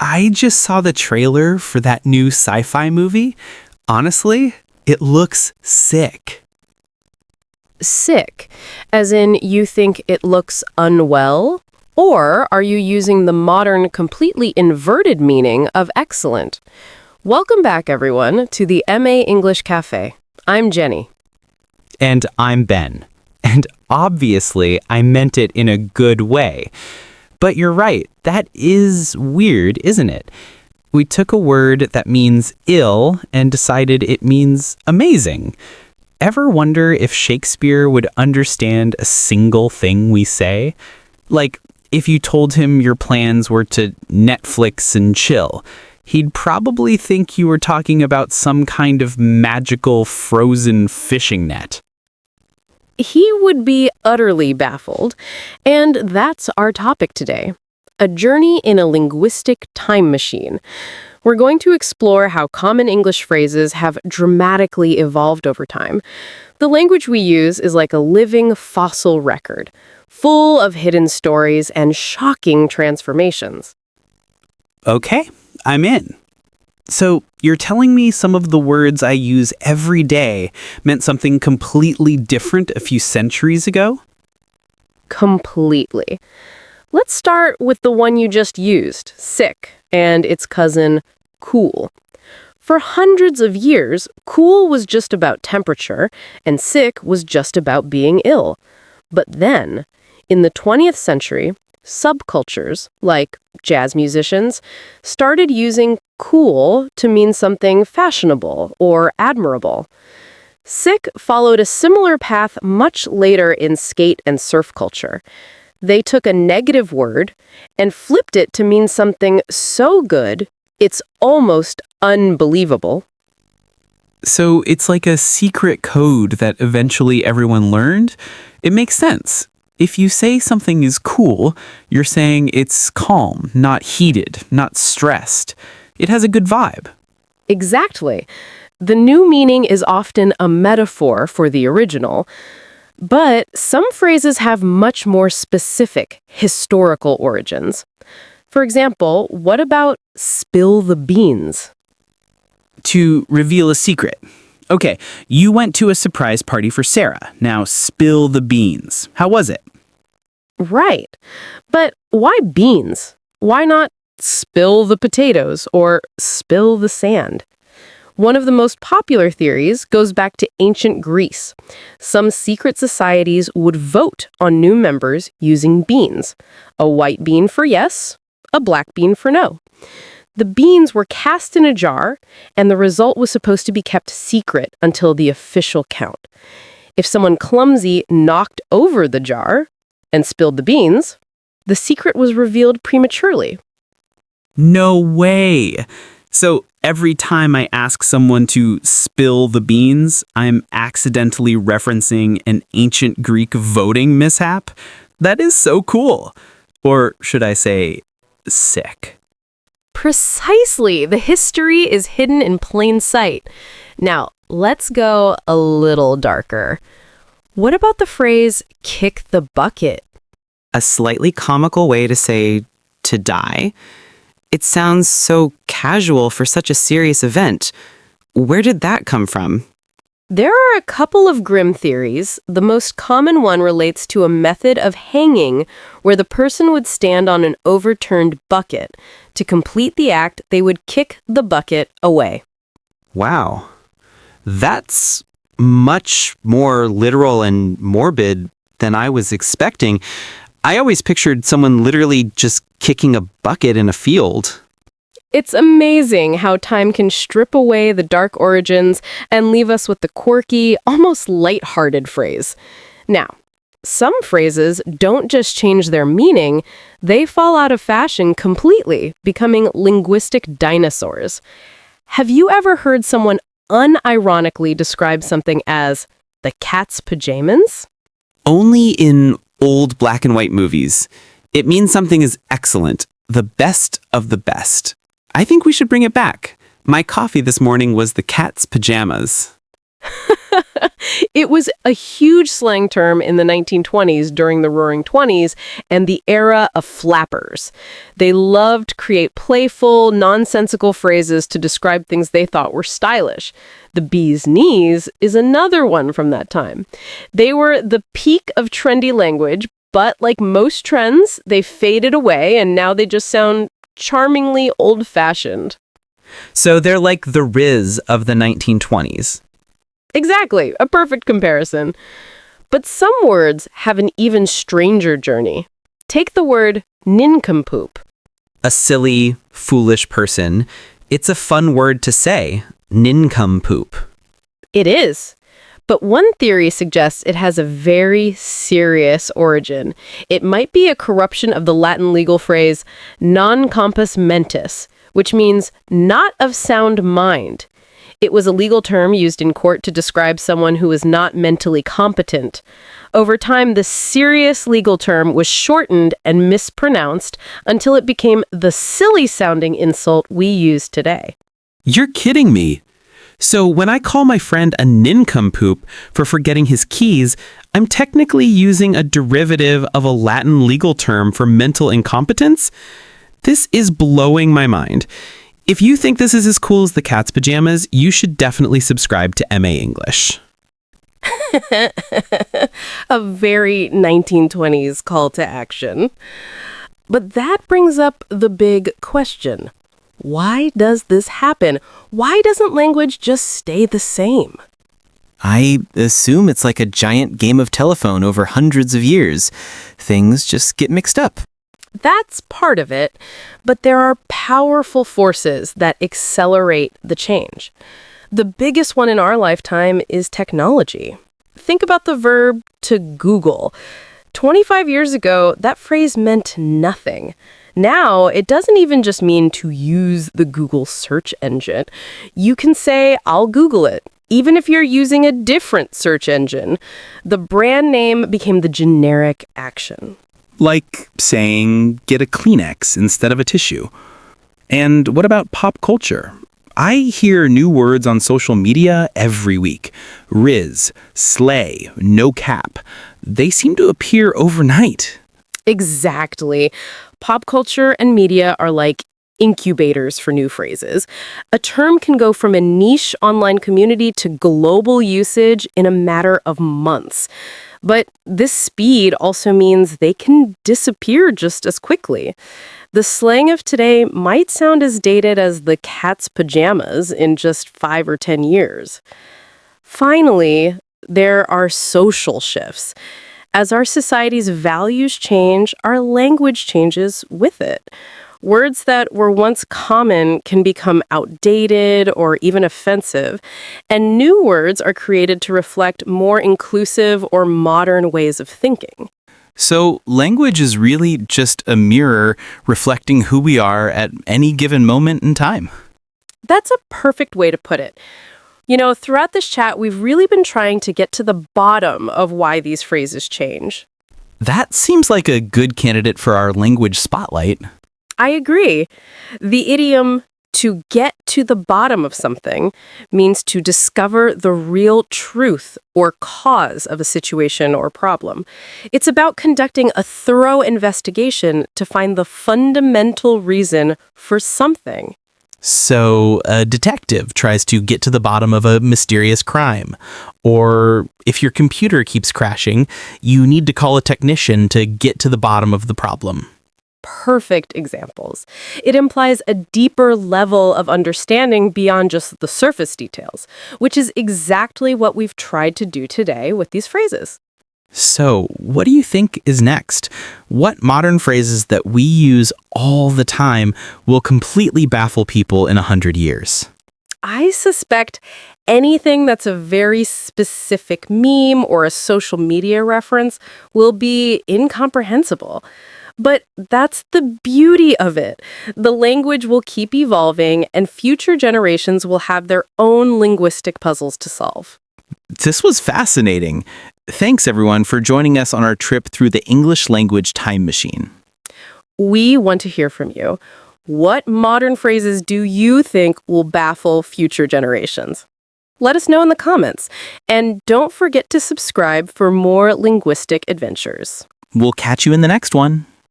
I just saw the trailer for that new sci-fi movie. Honestly, it looks sick. Sick, as in you think it looks unwell? Or are you using the modern, completely inverted meaning of excellent? Welcome back, everyone, to the MA English Cafe. I'm Jenny. And I'm Ben. And obviously, I meant it in a good way. But you're right, that is weird, isn't it? We took a word that means ill and decided it means amazing. Ever wonder if Shakespeare would understand a single thing we say? Like, if you told him your plans were to Netflix and chill, he'd probably think you were talking about some kind of magical frozen fishing net. He would be utterly baffled. And that's our topic today. A journey in a linguistic time machine. We're going to explore how common English phrases have dramatically evolved over time. The language we use is like a living fossil record, full of hidden stories and shocking transformations. Okay, I'm in. So, you're telling me some of the words I use every day meant something completely different a few centuries ago? Completely. Let's start with the one you just used, sick, and its cousin, cool. For hundreds of years, cool was just about temperature, and sick was just about being ill. But then, in the 20th century, subcultures, like jazz musicians, started using cool to mean something fashionable or admirable. Sick followed a similar path much later in skate and surf culture. They took a negative word and flipped it to mean something so good, it's almost unbelievable. So it's like a secret code that eventually everyone learned? It makes sense. If you say something is cool, you're saying it's calm, not heated, not stressed. It has a good vibe. Exactly. The new meaning is often a metaphor for the original. But some phrases have much more specific historical origins. For example, what about spill the beans? To reveal a secret. Okay, you went to a surprise party for Sarah. Now spill the beans. How was it? Right. But why beans? Why not spill the potatoes or spill the sand? One of the most popular theories goes back to ancient Greece. Some secret societies would vote on new members using beans. A white bean for yes, a black bean for no. The beans were cast in a jar, and the result was supposed to be kept secret until the official count. If someone clumsy knocked over the jar and spilled the beans, the secret was revealed prematurely. No way! So every time I ask someone to spill the beans, I'm accidentally referencing an ancient Greek voting mishap? That is so cool. Or should I say, sick. Precisely. The history is hidden in plain sight. Now, let's go a little darker. What about the phrase, kick the bucket? A slightly comical way to say to die. It sounds so casual for such a serious event. Where did that come from? There are a couple of grim theories. The most common one relates to a method of hanging where the person would stand on an overturned bucket. To complete the act, they would kick the bucket away. Wow. That's much more literal and morbid than I was expecting. I always pictured someone literally just kicking a bucket in a field. It's amazing how time can strip away the dark origins and leave us with the quirky, almost lighthearted phrase. Now, some phrases don't just change their meaning, they fall out of fashion completely, becoming linguistic dinosaurs. Have you ever heard someone unironically describe something as the cat's pajamas? Only in old black and white movies. It means something is excellent, the best of the best. I think we should bring it back. My coffee this morning was the cat's pajamas. It was a huge slang term in the 1920s during the Roaring Twenties and the era of flappers. They loved to create playful, nonsensical phrases to describe things they thought were stylish. The bee's knees is another one from that time. They were the peak of trendy language, but like most trends, they faded away and now they just sound charmingly old-fashioned. So they're like the Riz of the 1920s. Exactly, a perfect comparison. But some words have an even stranger journey. Take the word nincompoop. A silly, foolish person. It's a fun word to say, nincompoop. It is. But one theory suggests it has a very serious origin. It might be a corruption of the Latin legal phrase non compos mentis, which means not of sound mind. It was a legal term used in court to describe someone who was not mentally competent. Over time, the serious legal term was shortened and mispronounced until it became the silly-sounding insult we use today. You're kidding me. So when I call my friend a nincompoop for forgetting his keys, I'm technically using a derivative of a Latin legal term for mental incompetence? This is blowing my mind. If you think this is as cool as the cat's pajamas, you should definitely subscribe to MA English. A very 1920s call to action. But that brings up the big question. Why does this happen? Why doesn't language just stay the same? I assume it's like a giant game of telephone over hundreds of years. Things just get mixed up. That's part of it, but there are powerful forces that accelerate the change. The biggest one in our lifetime is technology. Think about the verb to Google. 25 years ago, that phrase meant nothing. Now, it doesn't even just mean to use the Google search engine. You can say, I'll Google it, even if you're using a different search engine. The brand name became the generic action. Like saying, get a Kleenex instead of a tissue. And what about pop culture? I hear new words on social media every week. Riz, slay, no cap. They seem to appear overnight. Exactly. Pop culture and media are like incubators for new phrases. A term can go from a niche online community to global usage in a matter of months. But this speed also means they can disappear just as quickly. The slang of today might sound as dated as the cat's pajamas in just 5 or 10 years. Finally, there are social shifts. As our society's values change, our language changes with it. Words that were once common can become outdated or even offensive, and new words are created to reflect more inclusive or modern ways of thinking. So language is really just a mirror reflecting who we are at any given moment in time. That's a perfect way to put it. You know, throughout this chat, we've really been trying to get to the bottom of why these phrases change. That seems like a good candidate for our language spotlight. I agree. The idiom to get to the bottom of something means to discover the real truth or cause of a situation or problem. It's about conducting a thorough investigation to find the fundamental reason for something. So a detective tries to get to the bottom of a mysterious crime. Or if your computer keeps crashing, you need to call a technician to get to the bottom of the problem. Perfect examples. It implies a deeper level of understanding beyond just the surface details, which is exactly what we've tried to do today with these phrases. So, what do you think is next? What modern phrases that we use all the time will completely baffle people in 100 years? I suspect anything that's a very specific meme or a social media reference will be incomprehensible. But that's the beauty of it. The language will keep evolving, and future generations will have their own linguistic puzzles to solve. This was fascinating. Thanks, everyone, for joining us on our trip through the English language time machine. We want to hear from you. What modern phrases do you think will baffle future generations? Let us know in the comments. And don't forget to subscribe for more linguistic adventures. We'll catch you in the next one.